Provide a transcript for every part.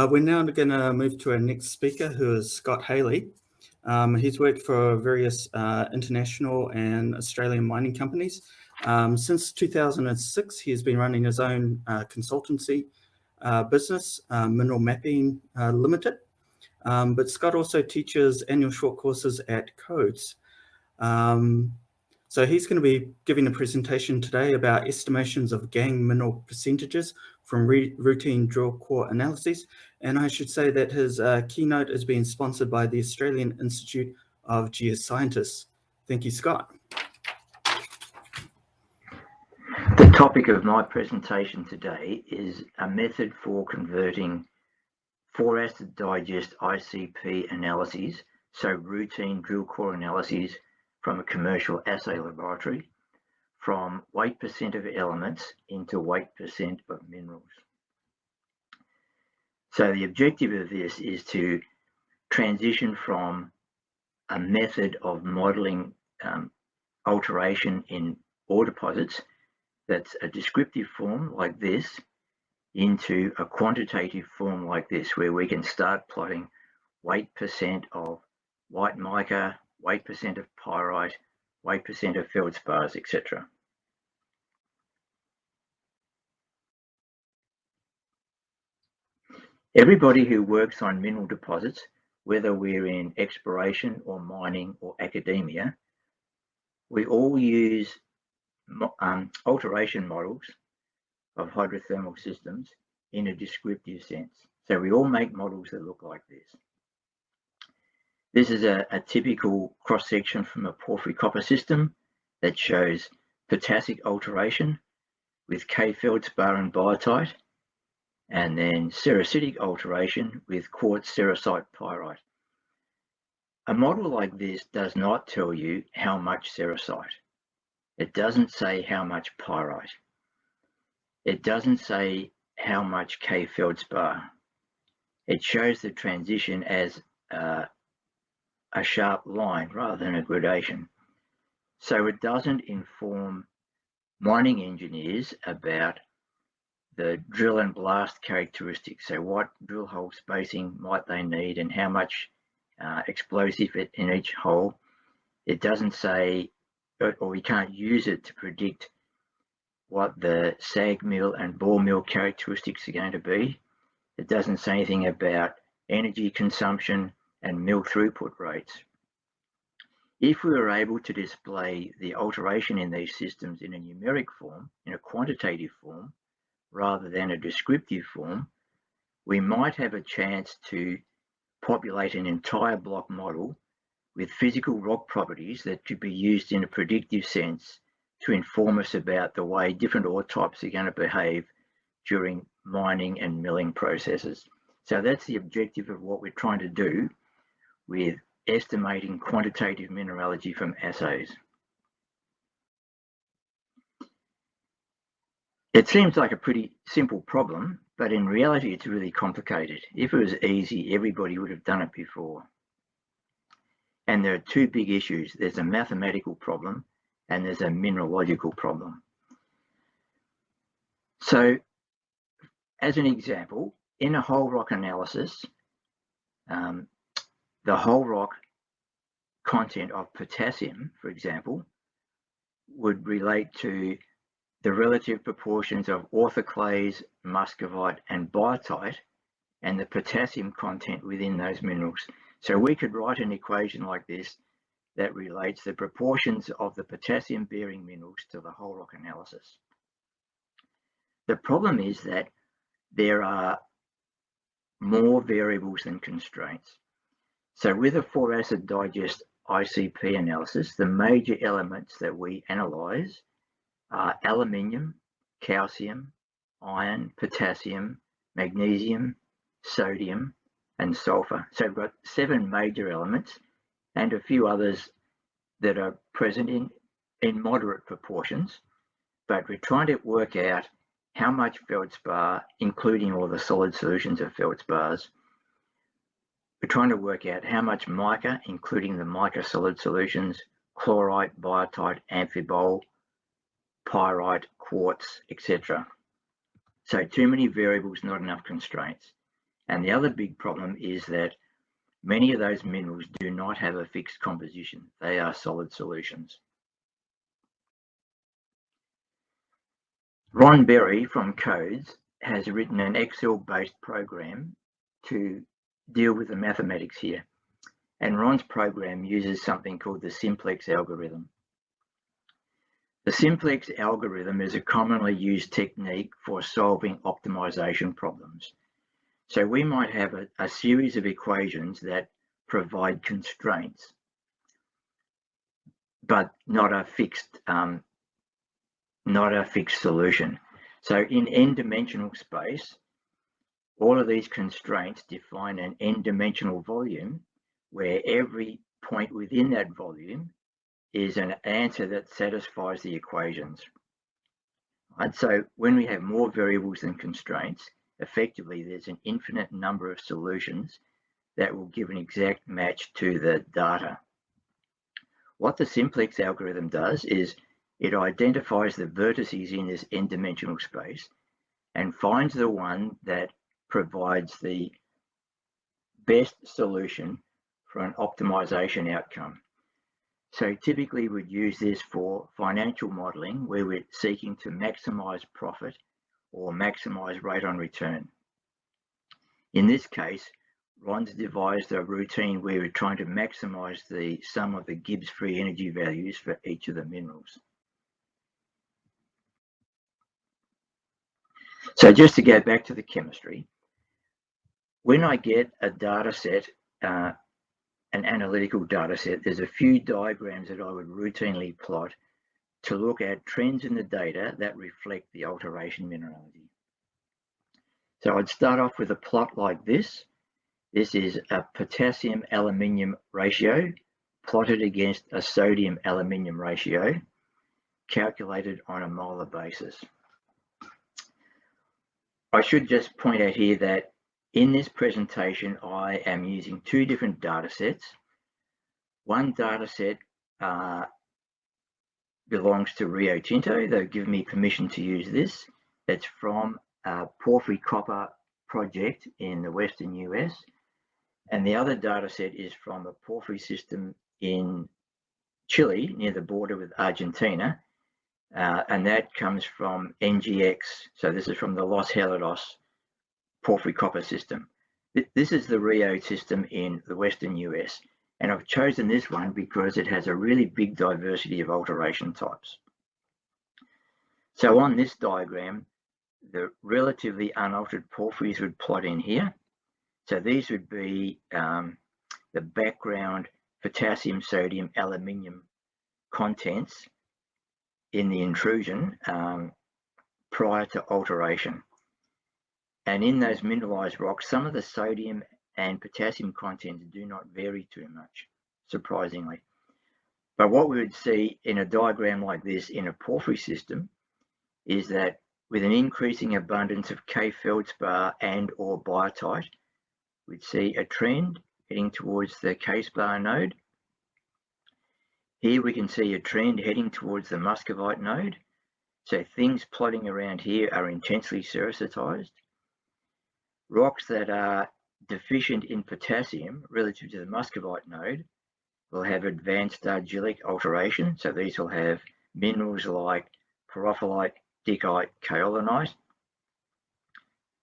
We're now going to move to our next speaker, who is Scott Halley. He's worked for various international and Australian mining companies. Since 2006, he has been running his own consultancy business, Mineral Mapping Limited. But Scott also teaches annual short courses at Codes. So he's going to be giving a presentation today about estimations of gangue mineral percentages from routine drill core analyses. And I should say that his keynote is being sponsored by the Australian Institute of Geoscientists. Thank you, Scott. The topic of my presentation today is a method for converting 4-acid digest ICP analyses, so routine drill core analyses from a commercial assay laboratory, from weight % of elements into weight % of minerals. So the objective of this is to transition from a method of modelling alteration in ore deposits that's a descriptive form like this into a quantitative form like this, where we can start plotting weight % of white mica, weight % of pyrite, weight % of feldspars, etc. Everybody who works on mineral deposits, whether we're in exploration or mining or academia, we all use alteration models of hydrothermal systems in a descriptive sense. So we all make models that look like this. This is a typical cross-section from a porphyry copper system that shows potassic alteration with K feldspar and biotite, and then cericitic alteration with quartz sericite pyrite. A model like this does not tell you how much sericite. It doesn't say how much pyrite. It doesn't say how much K feldspar. It shows the transition as a sharp line rather than a gradation. So it doesn't inform mining engineers about the drill and blast characteristics. So what drill hole spacing might they need and how much explosive in each hole. It doesn't say, or we can't use it to predict what the SAG mill and ball mill characteristics are going to be. It doesn't say anything about energy consumption and mill throughput rates. If we were able to display the alteration in these systems in a numeric form, in a quantitative form, rather than a descriptive form, we might have a chance to populate an entire block model with physical rock properties that could be used in a predictive sense to inform us about the way different ore types are going to behave during mining and milling processes. So that's the objective of what we're trying to do with estimating quantitative mineralogy from assays. It seems like a pretty simple problem, but in reality it's really complicated. If it was easy, everybody would have done it before. And there are two big issues. There's a mathematical problem and there's a mineralogical problem. So as an example, in a whole rock analysis, the whole rock content of potassium, for example, would relate to the relative proportions of orthoclase, muscovite, and biotite, and the potassium content within those minerals. So we could write an equation like this that relates the proportions of the potassium-bearing minerals to the whole rock analysis. The problem is that there are more variables than constraints. So with a 4-acid digest ICP analysis, the major elements that we analyze are aluminium, calcium, iron, potassium, magnesium, sodium, and sulfur. So we've got 7 major elements and a few others that are present in moderate proportions, but we're trying to work out how much feldspar, including all the solid solutions of feldspars. We're trying to work out how much mica, including the mica solid solutions, chlorite, biotite, amphibole, pyrite, quartz, etc. So too many variables, not enough constraints. And the other big problem is that many of those minerals do not have a fixed composition. They are solid solutions. Ron Berry from Codes has written an Excel-based program to deal with the mathematics here. And Ron's program uses something called the Simplex Algorithm. The Simplex Algorithm is a commonly used technique for solving optimization problems. So we might have a series of equations that provide constraints, but not a fixed solution. So in n-dimensional space, all of these constraints define an n-dimensional volume where every point within that volume is an answer that satisfies the equations. Right? So when we have more variables than constraints, effectively there's an infinite number of solutions that will give an exact match to the data. What the Simplex algorithm does is it identifies the vertices in this n-dimensional space and finds the one that provides the best solution for an optimization outcome. So typically we'd use this for financial modeling where we're seeking to maximize profit or maximize rate on return. In this case, Ron's devised a routine where we're trying to maximize the sum of the Gibbs free energy values for each of the minerals. So just to go back to the chemistry, when I get a data set, an analytical data set, there's a few diagrams that I would routinely plot to look at trends in the data that reflect the alteration mineralogy. So I'd start off with a plot like this. This is a potassium aluminium ratio plotted against a sodium aluminium ratio calculated on a molar basis. I should just point out here that in this presentation, I am using two different data sets. One data set belongs to Rio Tinto. They've given me permission to use this. It's from a porphyry copper project in the Western US. And the other data set is from a porphyry system in Chile near the border with Argentina. And that comes from NGX. So this is from the Los Helados porphyry copper system. This is the Rio system in the Western US. And I've chosen this one because it has a really big diversity of alteration types. So on this diagram, the relatively unaltered porphyries would plot in here. So these would be the background potassium, sodium, aluminium contents in the intrusion prior to alteration. And in those mineralized rocks, some of the sodium and potassium contents do not vary too much, surprisingly. But what we would see in a diagram like this in a porphyry system is that with an increasing abundance of K feldspar and or biotite, we'd see a trend heading towards the K-spar node. Here we can see a trend heading towards the muscovite node. So things plotting around here are intensely sericitized. Rocks that are deficient in potassium relative to the muscovite node will have advanced argillic alteration. So these will have minerals like pyrophyllite, dickite, kaolinite.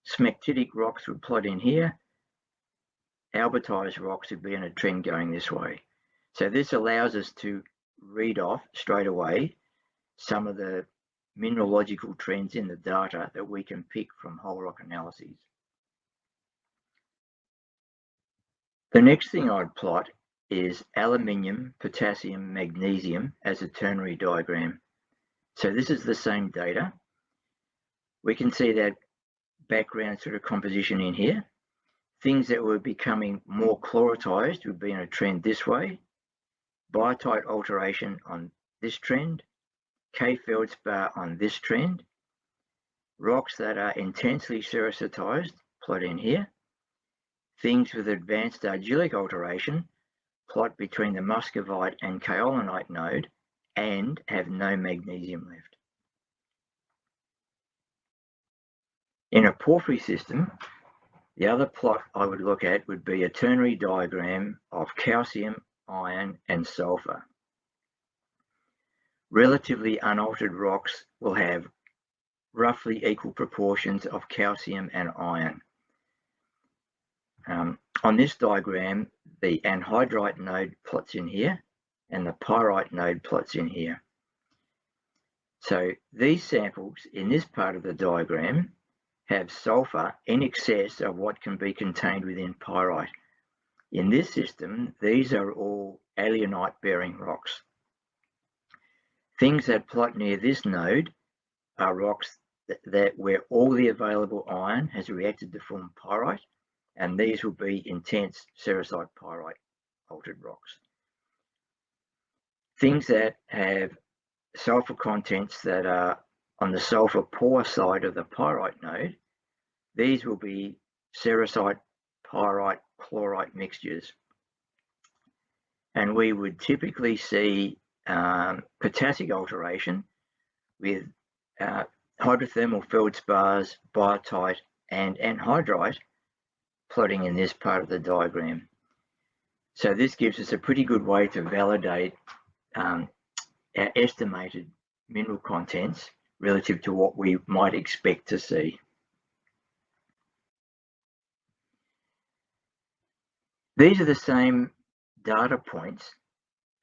Smectitic rocks would plot in here. Albertized rocks would be in a trend going this way. So this allows us to read off straight away some of the mineralogical trends in the data that we can pick from whole rock analyses. The next thing I'd plot is aluminium, potassium, magnesium as a ternary diagram. So this is the same data. We can see that background sort of composition in here. Things that were becoming more chloritized would be in a trend this way. Biotite alteration on this trend. K feldspar on this trend. Rocks that are intensely sericitized plot in here. Things with advanced argillic alteration plot between the muscovite and kaolinite node and have no magnesium left. In a porphyry system, The other plot I would look at would be a ternary diagram of calcium, iron, and sulfur. Relatively unaltered rocks will have roughly equal proportions of calcium and iron. On this diagram, the anhydrite node plots in here and the pyrite node plots in here. So these samples in this part of the diagram have sulfur in excess of what can be contained within pyrite. In this system, these are all alunite-bearing rocks. Things that plot near this node are rocks where all the available iron has reacted to form pyrite, and these will be intense sericite pyrite altered rocks. Things that have sulfur contents that are on the sulfur poor side of the pyrite node, these will be sericite pyrite chlorite mixtures. And we would typically see potassic alteration with hydrothermal feldspars, biotite, and anhydrite plotting in this part of the diagram. So this gives us a pretty good way to validate our estimated mineral contents relative to what we might expect to see. These are the same data points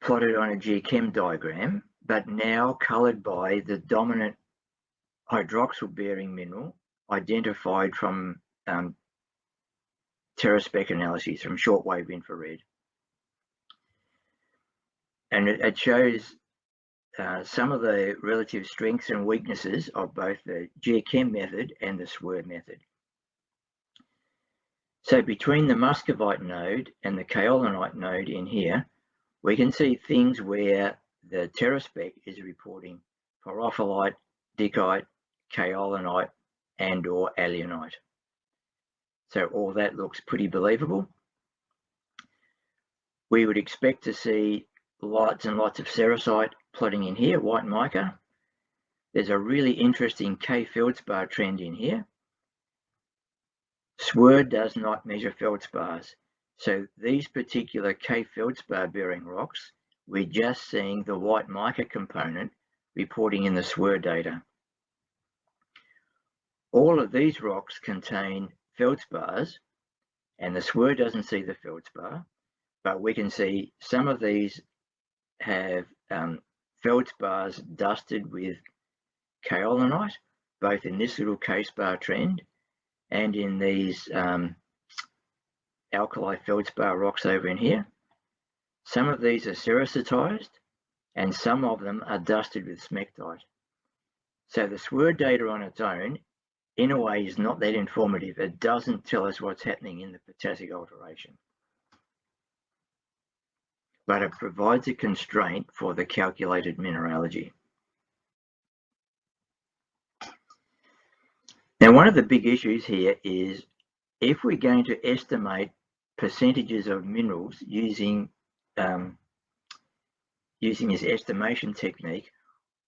plotted on a geochem diagram, but now coloured by the dominant hydroxyl-bearing mineral identified from TerraSpec analyses, from shortwave infrared. And it shows some of the relative strengths and weaknesses of both the geochem method and the SWIR method. So between the muscovite node and the kaolinite node in here, we can see things where the TerraSpec is reporting pyrophyllite, dicite, kaolinite, and or alunite. So all that looks pretty believable. We would expect to see lots and lots of sericite plotting in here, white mica. There's a really interesting K feldspar trend in here. SWIR does not measure feldspars. So these particular K feldspar bearing rocks, we're just seeing the white mica component reporting in the SWIR data. All of these rocks contain feldspars, and the SWIR doesn't see the feldspar, but we can see some of these have feldspars dusted with kaolinite, both in this little K-spar trend and in these alkali feldspar rocks over in here. Some of these are sericitized, and some of them are dusted with smectite. So the SWIR data on its own, in a way, is not that informative. It doesn't tell us what's happening in the potassic alteration, but it provides a constraint for the calculated mineralogy. Now, one of the big issues here is if we're going to estimate percentages of minerals using this estimation technique,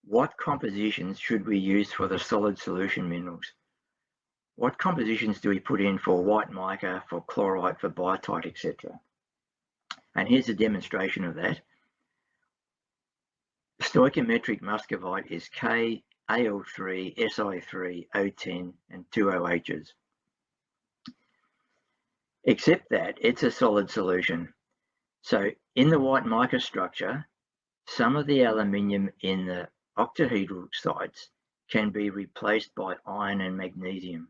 what compositions should we use for the solid solution minerals? What compositions do we put in for white mica, for chlorite, for biotite, etc.? And here's a demonstration of that. Stoichiometric muscovite is K, Al3, Si3, O10, and 2OHs. Except that it's a solid solution. So in the white mica structure, some of the aluminium in the octahedral sites can be replaced by iron and magnesium,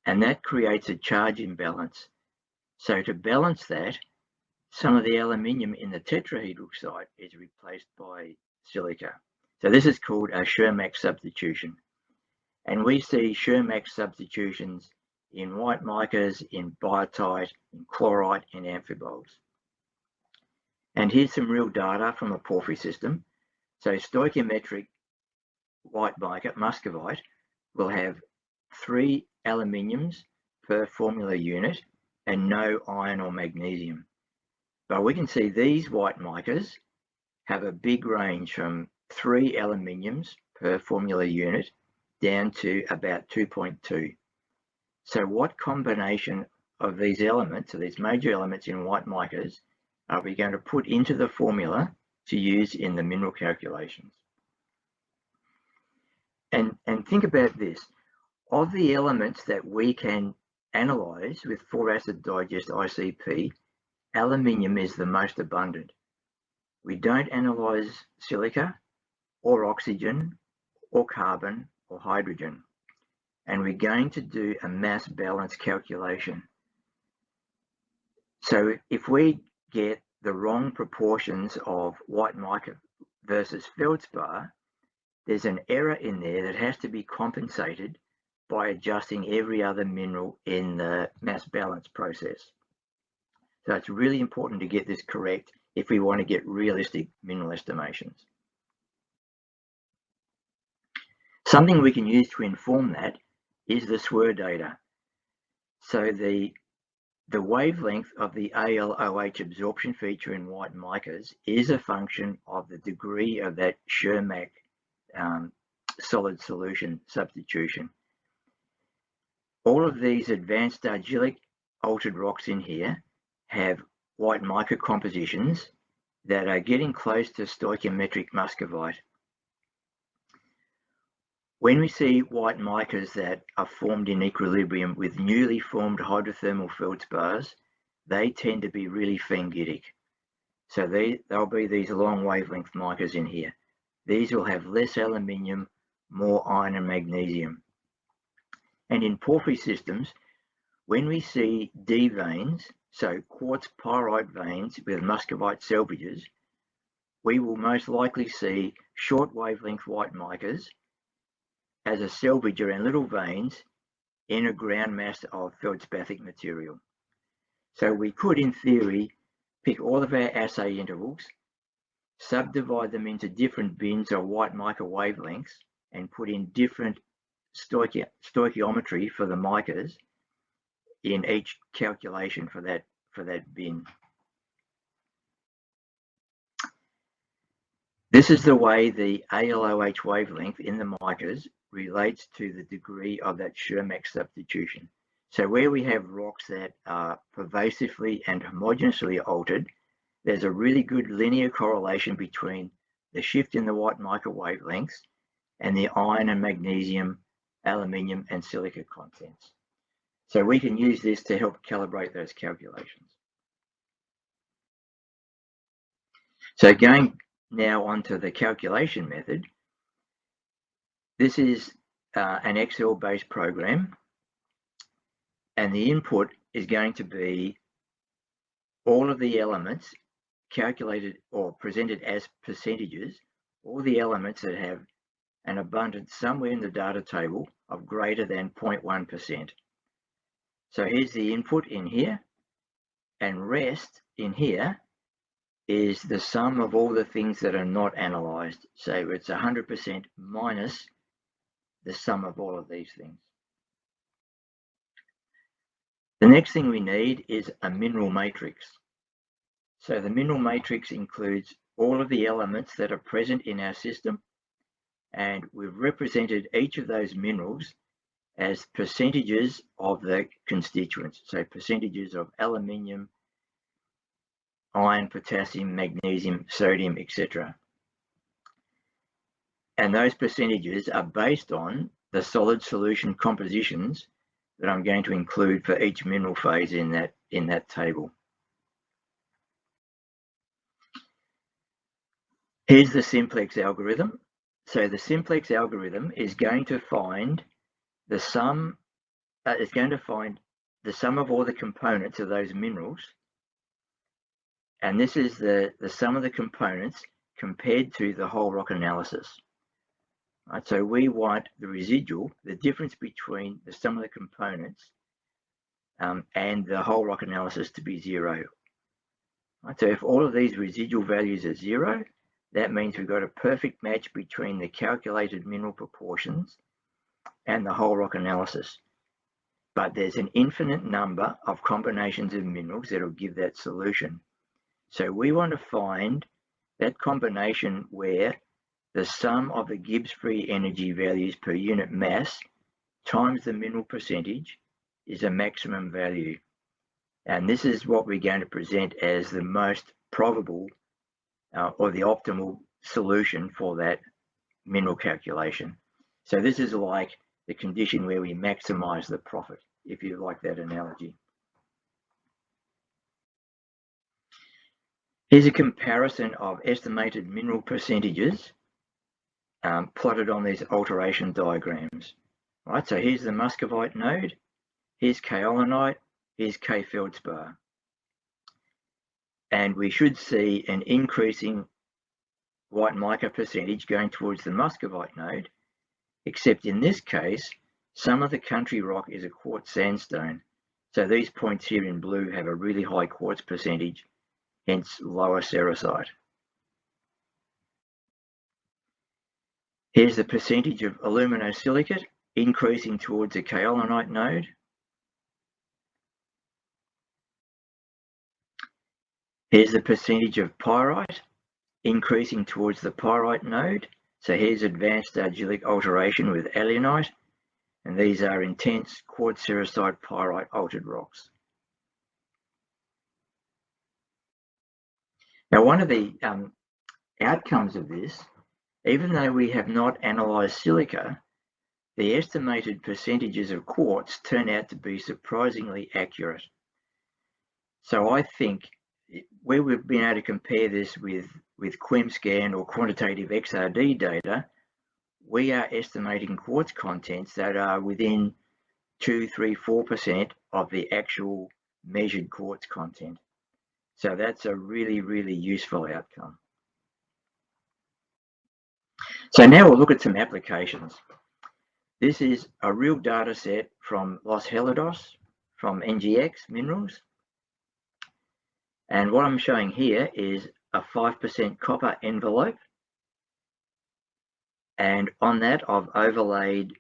and that creates a charge imbalance. So to balance that, some of the aluminium in the tetrahedral site is replaced by silica. So this is called a Schermack substitution. And we see Schermack substitutions in white micas, in biotite, in chlorite, and amphiboles. And here's some real data from a porphyry system. So stoichiometric white mica, muscovite, will have 3 aluminiums per formula unit and no iron or magnesium. But we can see these white micas have a big range from 3 aluminiums per formula unit down to about 2.2. So what combination of these elements, or these major elements in white micas, are we going to put into the formula to use in the mineral calculations? And think about this. Of the elements that we can analyze with 4-acid digest ICP, aluminium is the most abundant. We don't analyze silica or oxygen or carbon or hydrogen. And we're going to do a mass balance calculation. So if we get the wrong proportions of white mica versus feldspar, there's an error in there that has to be compensated by adjusting every other mineral in the mass balance process. So it's really important to get this correct if we want to get realistic mineral estimations. Something we can use to inform that is the SWIR data. So the wavelength of the ALOH absorption feature in white micas is a function of the degree of that Schermak solid solution substitution. All of these advanced argillic altered rocks in here have white mica compositions that are getting close to stoichiometric muscovite. When we see white micas that are formed in equilibrium with newly formed hydrothermal feldspars, they tend to be really phengitic. So they'll be these long wavelength micas in here. These will have less aluminium, more iron and magnesium. And in porphyry systems, when we see D veins, so quartz pyrite veins with muscovite selvages, we will most likely see short wavelength white micas as a selvage around little veins in a ground mass of feldspathic material. So we could, in theory, pick all of our assay intervals, subdivide them into different bins of white mica wavelengths, and put in different stoichiometry for the micas in each calculation for that bin. This is the way the ALOH wavelength in the micas relates to the degree of that Schermak substitution. So where we have rocks that are pervasively and homogeneously altered, there's a really good linear correlation between the shift in the white mica wavelengths and the iron and magnesium, aluminium and silica contents. So we can use this to help calibrate those calculations. So going now onto the calculation method, this is an Excel-based program, and the input is going to be all of the elements calculated or presented as percentages, all the elements that have an abundance somewhere in the data table of greater than 0.1%. So here's the input in here, and rest in here is the sum of all the things that are not analyzed. So it's 100% minus the sum of all of these things. The next thing we need is a mineral matrix. So the mineral matrix includes all of the elements that are present in our system, and we've represented each of those minerals as percentages of the constituents. So percentages of aluminium, iron, potassium, magnesium, sodium, etc. And those percentages are based on the solid solution compositions that I'm going to include for each mineral phase in that table. Here's the simplex algorithm. So the simplex algorithm is going to find the sum. It's going to find the sum of all the components of those minerals, and this is the sum of the components compared to the whole rock analysis. Right, so we want the residual, the difference between the sum of the components and the whole rock analysis to be 0. Right, so if all of these residual values are 0, that means we've got a perfect match between the calculated mineral proportions and the whole rock analysis. But there's an infinite number of combinations of minerals that will give that solution. So we want to find that combination where the sum of the Gibbs free energy values per unit mass times the mineral percentage is a maximum value. And this is what we're going to present as the most probable or the optimal solution for that mineral calculation. So this is like the condition where we maximize the profit, if you like that analogy. Here's a comparison of estimated mineral percentages plotted on these alteration diagrams. Right, so here's the muscovite node, here's kaolinite, here's K-feldspar. And we should see an increasing white mica percentage going towards the muscovite node, except in this case, some of the country rock is a quartz sandstone. So these points here in blue have a really high quartz percentage, hence lower sericite. Here's the percentage of aluminosilicate increasing towards the kaolinite node. Here's the percentage of pyrite increasing towards the pyrite node. So here's advanced argillic alteration with alunite, and these are intense quartz sericite pyrite altered rocks. Now, one of the outcomes of this, even though we have not analysed silica, the estimated percentages of quartz turn out to be surprisingly accurate. So I think where we've been able to compare this with QuemScan or quantitative XRD data, we are estimating quartz contents that are within 2, 3, 4% of the actual measured quartz content. So that's a really, really useful outcome. So now we'll look at some applications. This is a real data set from Los Helados, from NGX Minerals. And what I'm showing here is a 5% copper envelope. And on that, I've overlaid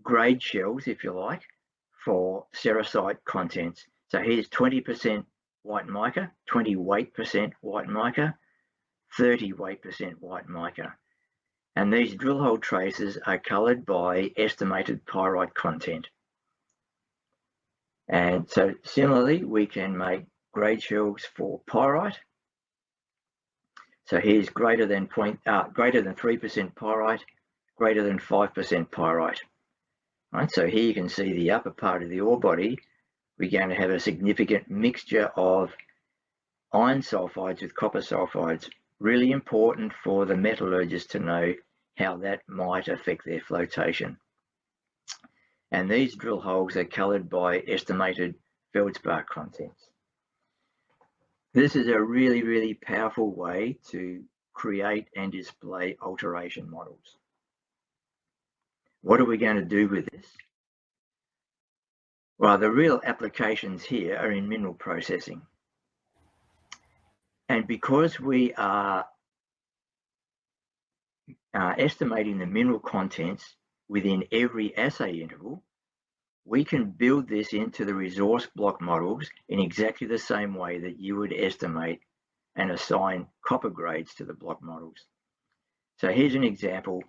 grade shells, if you like, for sericite contents. So here's 20% white mica, 20 weight% white mica, 30 weight% white mica. And these drill hole traces are coloured by estimated pyrite content. And so similarly, we can make grade shells for pyrite. So here's greater than 3% pyrite, greater than 5% pyrite. Right, so here you can see the upper part of the ore body. We're going to have a significant mixture of iron sulfides with copper sulfides. Really important for the metallurgist to know how that might affect their flotation. And these drill holes are coloured by estimated feldspar contents. This is a really, really powerful way to create and display alteration models. What are we going to do with this? Well, the real applications here are in mineral processing. And because we are estimating the mineral contents within every assay interval, we can build this into the resource block models in exactly the same way that you would estimate and assign copper grades to the block models. So here's an example.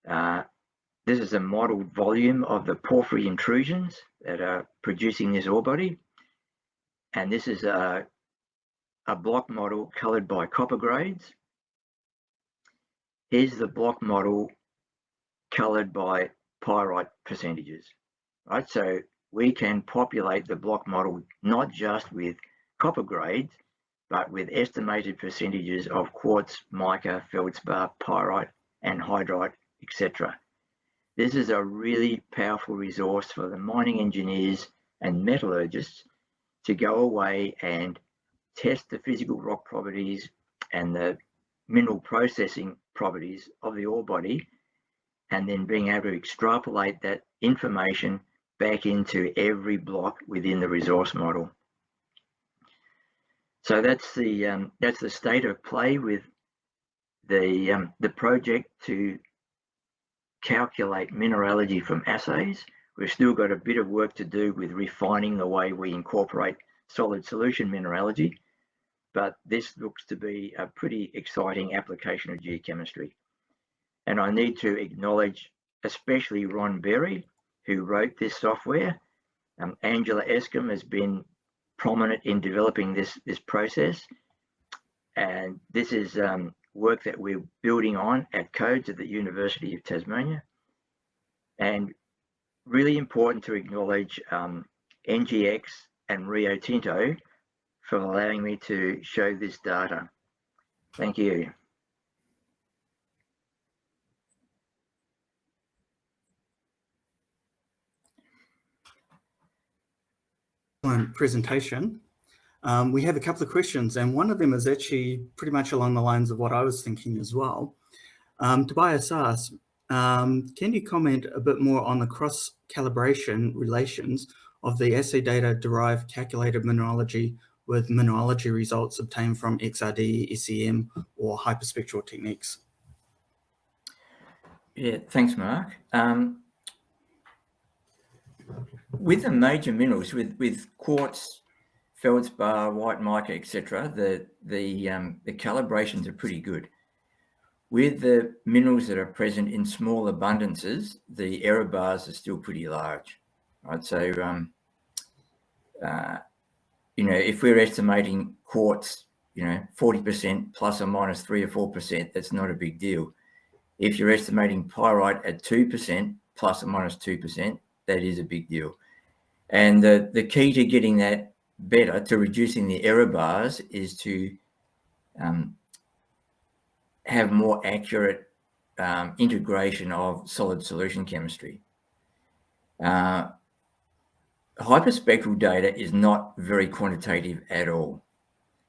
This is a modeled volume of the porphyry intrusions that are producing this ore body. And this is a block model colored by copper grades. Here's the block model colored by pyrite percentages. Right, so we can populate the block model not just with copper grades, but with estimated percentages of quartz, mica, feldspar, pyrite, and hydrite, etc. This is a really powerful resource for the mining engineers and metallurgists to go away and test the physical rock properties and the mineral processing properties of the ore body, and then being able to extrapolate that information back into every block within the resource model. So that's the state of play with the project to calculate mineralogy from assays. We've still got a bit of work to do with refining the way we incorporate solid solution mineralogy, but this looks to be a pretty exciting application of geochemistry. And I need to acknowledge especially Ron Berry, who wrote this software. Angela Escombe has been prominent in developing this process, and this is work that we're building on at Codes at the University of Tasmania. And really important to acknowledge NGX and Rio Tinto for allowing me to show this data. Thank you. Excellent presentation. We have a couple of questions, and one of them is actually pretty much along the lines of what I was thinking as well. Tobias asks, can you comment a bit more on the cross-calibration relations of the assay data derived calculated mineralogy with mineralogy results obtained from XRD, SEM, or hyperspectral techniques? Yeah, thanks, Mark. With the major minerals, with quartz, feldspar, white mica, etc., the calibrations are pretty good. With the minerals that are present in small abundances, the error bars are still pretty large, right? So, you know, if we're estimating quartz, you know, 40% plus or minus 3 or 4%, that's not a big deal. If you're estimating pyrite at 2% plus or minus 2%, that is a big deal. And the key to getting that better, to reducing the error bars, is to have more accurate integration of solid solution chemistry. Hyperspectral data is not very quantitative at all.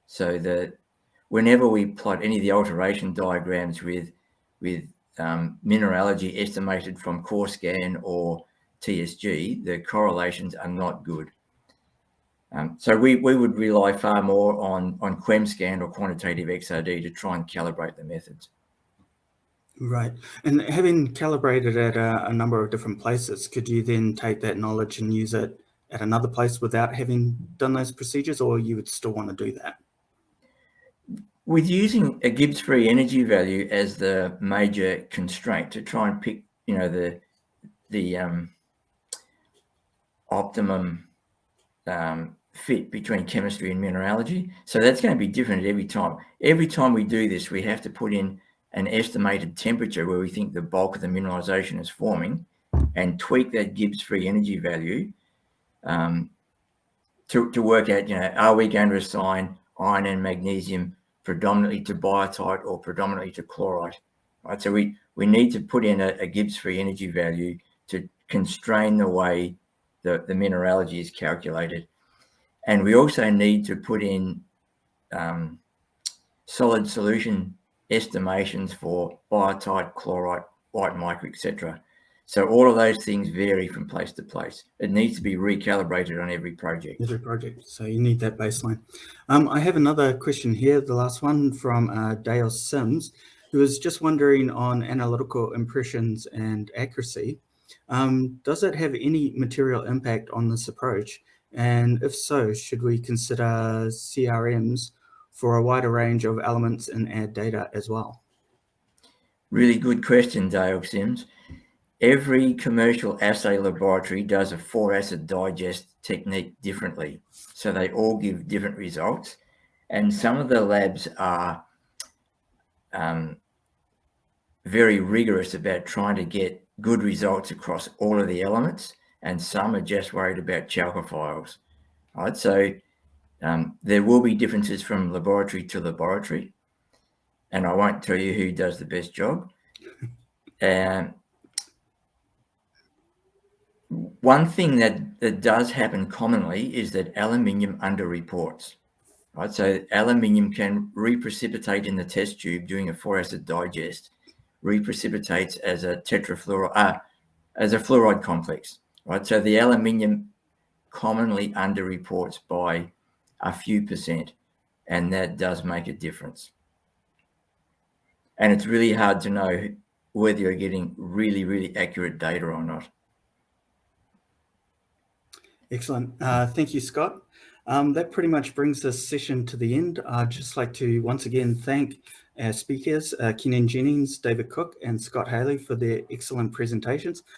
So whenever we plot any of the alteration diagrams with mineralogy estimated from core scan or TSG, the correlations are not good. So we would rely far more on QuemScan or quantitative XRD to try and calibrate the methods. Right. And having calibrated at a number of different places, could you then take that knowledge and use it at another place without having done those procedures, or you would still want to do that? With using a Gibbs free energy value as the major constraint to try and pick, you know, the optimum fit between chemistry and mineralogy. So that's going to be different every time. Every time we do this, we have to put in an estimated temperature where we think the bulk of the mineralization is forming, and tweak that Gibbs free energy value to work out, you know, are we going to assign iron and magnesium predominantly to biotite or predominantly to chlorite, right? So we need to put in a Gibbs free energy value to constrain the way the mineralogy is calculated. And we also need to put in solid solution estimations for biotite, chlorite, white mica, etc. So all of those things vary from place to place. It needs to be recalibrated on every project. Every project. So you need that baseline. I have another question here, the last one from Dale Sims, who is just wondering on analytical impressions and accuracy. Does it have any material impact on this approach? And if so, should we consider CRMs for a wider range of elements and add data as well? Really good question, Dale Sims. Every commercial assay laboratory does a 4-acid digest technique differently. So they all give different results. And some of the labs are very rigorous about trying to get good results across all of the elements, and some are just worried about chalcophiles. Right? So there will be differences from laboratory to laboratory, and I won't tell you who does the best job. One thing that does happen commonly is that aluminium underreports. Right? So aluminium can reprecipitate in the test tube doing a 4-acid digest, reprecipitates as a as a fluoride complex. Right? So the aluminium commonly underreports by a few percent, and that does make a difference. And it's really hard to know whether you're getting really, really accurate data or not. Excellent. Thank you, Scott. That pretty much brings this session to the end. I'd just like to once again thank our speakers, Kenan Jennings, David Cook, and Scott Halley for their excellent presentations.